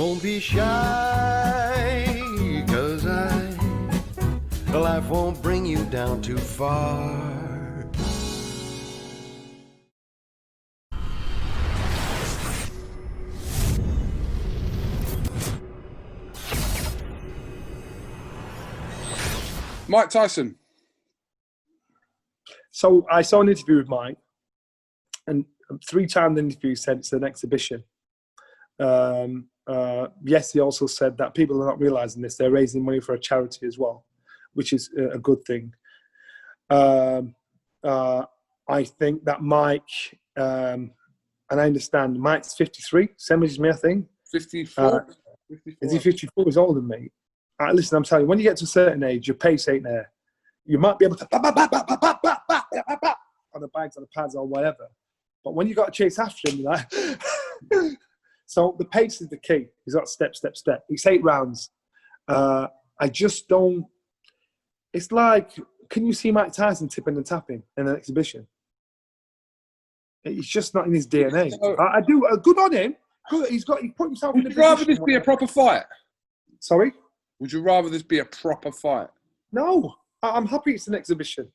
Don't be shy, 'cause life won't bring you down too far. Mike Tyson. So I saw an interview with Mike, and 3 times in the interview said it's an exhibition. Yes, he also said that people are not realizing this. They're raising money for a charity as well, which is a good thing. I think that Mike, and I understand Mike's 53, same age as me, I think. 54? 54. Is he 54? He's older than me. Listen, I'm telling you, when you get to a certain age, your pace ain't there. You might be able to on the bags, on the pads, or whatever. But when you got to chase after him, like, so the pace is the key. He's got step, step, step. It's 8 rounds. I just don't. It's like, can you see Mike Tyson tipping and tapping in an exhibition? It's just not in his DNA. I do. Good on him. Good. He put himself in a position. Would you rather this be a proper fight? Sorry? Would you rather this be a proper fight? No. I'm happy it's an exhibition.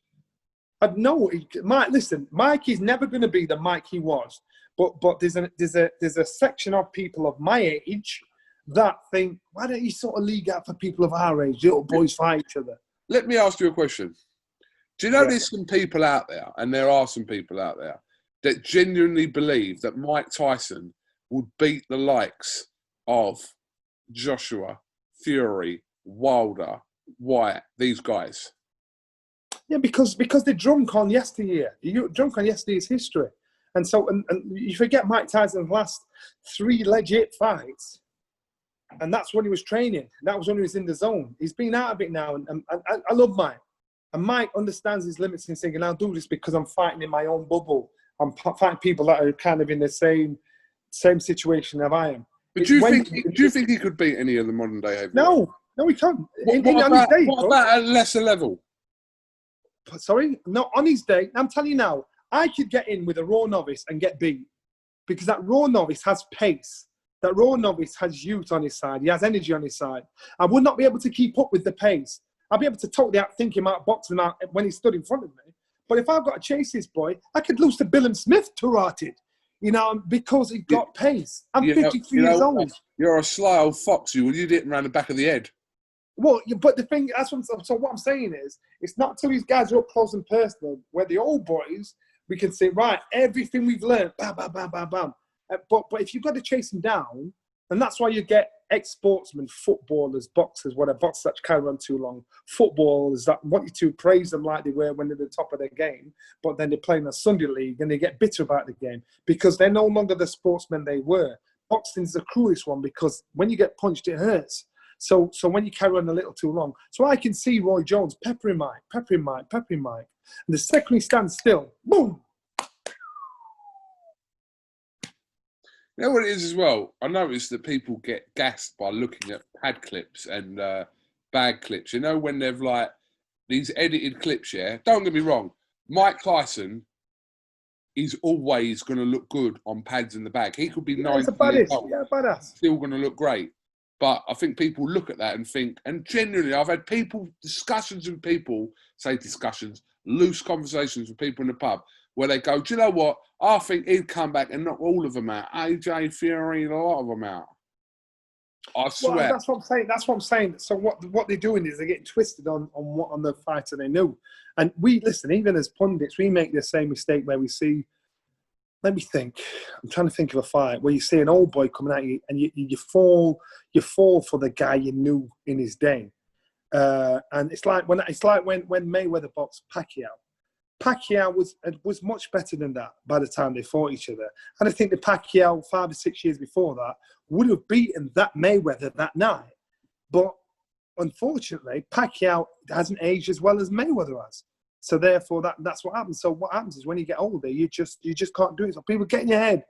No, Mike. Listen, Mike is never going to be the Mike he was. But there's a section of people of my age that think, why don't you sort of league out for people of our age? Little boys fight each other. Let me ask you a question. Do you know there's some people out there, and there are some people out there, that genuinely believe that Mike Tyson would beat the likes of Joshua, Fury, Wilder, White, these guys? Yeah, because they're drunk on yesteryear. You're drunk on yesterday's history. And so, and you forget Mike Tyson's last 3 legit fights. And that's when he was training. That was when he was in the zone. He's been out of it now. And I love Mike. And Mike understands his limits in saying, I'll do this because I'm fighting in my own bubble. I'm fighting people that are kind of in the same situation as I am. But do you think he could beat any of the modern day heavyweights? No, he can't. What about at a lesser level? Sorry? No, on his day, I'm telling you now, I could get in with a raw novice and get beat because that raw novice has pace. That raw novice has youth on his side. He has energy on his side. I would not be able to keep up with the pace. I'd be able to totally outthink him, outbox him out when he stood in front of me. But if I've got to chase this boy, I could lose to Bill and Smith to because he got pace. I'm 53 years old. You're a sly old fox. You did it around the back of the head. Well, but the thing, so what I'm saying is, it's not till these guys are up close and personal, where the old boys, we can say, right, everything we've learned, bam, bam, bam, bam, bam. But if you've got to chase them down, and that's why you get ex-sportsmen, footballers, boxers, whatever, boxers that can't run too long, footballers that want you to praise them like they were when they're at the top of their game, but then they're playing a Sunday league and they get bitter about the game because they're no longer the sportsmen they were. Boxing's the cruelest one because when you get punched, it hurts. So when you carry on a little too long. So I can see Roy Jones peppering Mike. And the second he stands still, boom. You know what it is as well? I noticed that people get gassed by looking at pad clips and bag clips. You know, when they've like these edited clips, yeah? Don't get me wrong. Mike Tyson is always going to look good on pads in the bag. He could be 90 years old, badass. Still going to look great. But I think people look at that and think, and genuinely, I've had loose conversations with people in the pub where they go, do you know what? I think he'd come back and knock all of them out. AJ, Fury, a lot of them out. I swear. Well, that's what I'm saying. So what they're doing is they're getting twisted on the fighter they knew. And we, listen, even as pundits, we make the same mistake where we see, let me think. I'm trying to think of a fight where you see an old boy coming at you and you fall for the guy you knew in his day. And it's like when Mayweather boxed Pacquiao. Pacquiao was much better than that by the time they fought each other. And I think the Pacquiao 5 or 6 years before that would have beaten that Mayweather that night. But unfortunately, Pacquiao hasn't aged as well as Mayweather has. So therefore, that's what happens. So what happens is when you get older, you just can't do it. So people get in your head.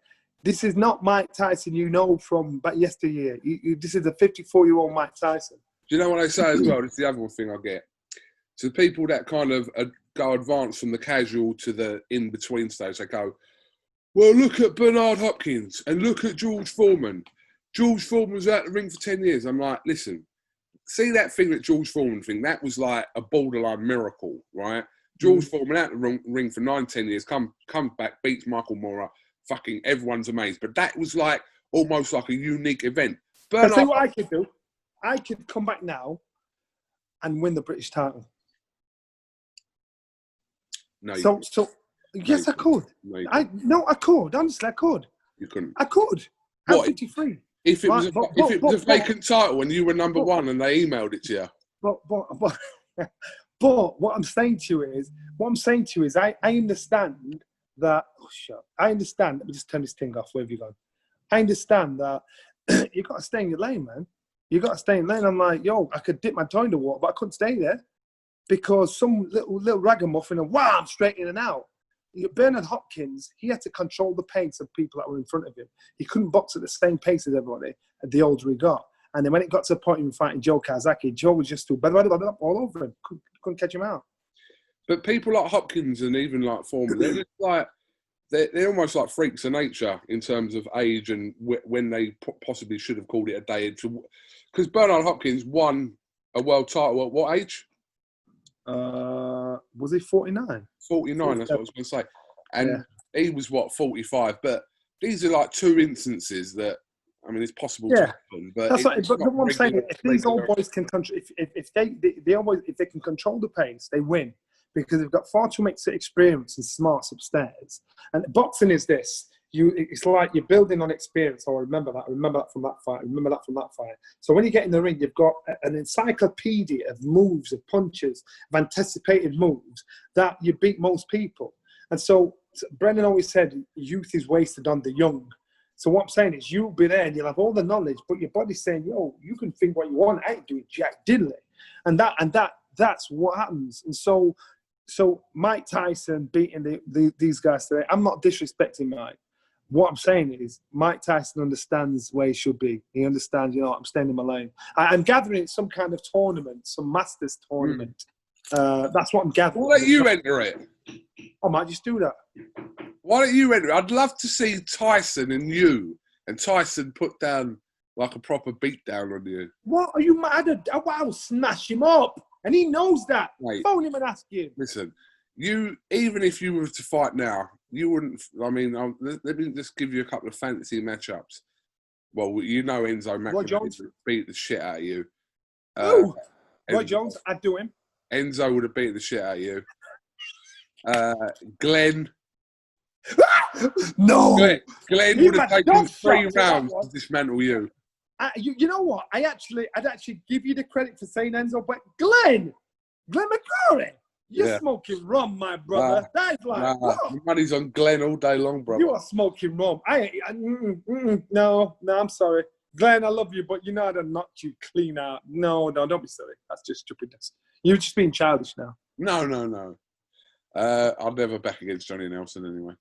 This is not Mike Tyson you know from back yesteryear. This is a 54-year-old Mike Tyson. Do you know what I say as well? This is the other thing I get. So the people that kind of go advance from the casual to the in-between stage, they go, well, look at Bernard Hopkins and look at George Foreman. George Foreman was out the ring for 10 years. I'm like, listen, see that thing that George Foreman thing? That was like a borderline miracle, right? George Foreman out the ring for 9-10 years, comes back, beats Michael Moorer. Fucking everyone's amazed. But that was like almost like a unique event. I'll tell you what I could do. I could come back now and win the British title. No, yes, I could. I could. Honestly, I could. You couldn't. I could. I'm 53. If it was a vacant title and you were number one and they emailed it to you. But what I'm saying to you is, I understand that. Oh, shut up. I understand. Let me just turn this thing off. Where have you gone? I understand that you got to stay in your lane, man. You got to stay in lane. I'm like, yo, I could dip my toe in the water, but I couldn't stay there because some little ragamuffin and I'm straight in and out. Bernard Hopkins, he had to control the pace of people that were in front of him. He couldn't box at the same pace as everybody at the older he got. And then when it got to the point of fighting Joe Kazaki, Joe was just all over him. Couldn't catch him out. But people like Hopkins and even like Foreman, they're just like, they're almost like freaks of nature in terms of age and when they possibly should have called it a day. Because Bernard Hopkins won a world title at what age? Was he 49? 49, that's what I was going to say. And he was, 45? But these are like two instances that, I mean, it's possible to happen. But that's right. But what I'm saying, if these old boys can control, if they can control the pace, they win. Because they've got far too much experience and smarts upstairs. And boxing is this. It's like you're building on experience. Oh, remember that from that fight. So when you get in the ring, you've got an encyclopedia of moves, of punches, of anticipated moves that you beat most people. And so Brendan always said, youth is wasted on the young. So what I'm saying is you'll be there and you'll have all the knowledge, but your body's saying, yo, you can think what you want. I ain't doing jack diddly. And that's what happens. And so Mike Tyson beating these guys today, I'm not disrespecting Mike. What I'm saying is Mike Tyson understands where he should be. He understands, I'm staying in my lane. I'm gathering it's some kind of tournament, some Masters tournament. That's what I'm gathering. Why don't you enter it? I might just do that. Why don't you enter it? I'd love to see Tyson and you, and Tyson put down like a proper beat down on you. What? Are you mad? I'll smash him up. And he knows that. Mate, phone him and ask him. Listen, even if you were to fight now, you wouldn't. I mean, let me just give you a couple of fantasy matchups. Well, Enzo McAvoy would beat the shit out of you. Roy Jones, I'd do him. Enzo would have beat the shit out of you. Glenn. No. Glenn would have taken 3 rounds to dismantle you. You know what? I'd actually give you the credit for saying Enzo, but Glenn McCurry, you're smoking rum, my brother. That's like, the money's on Glenn all day long, brother. You are smoking rum. No, I'm sorry. Glenn, I love you, but you know I'd have knocked you clean out. No, don't be silly. That's just stupidness. You're just being childish now. No. I'll never back against Johnny Nelson anyway.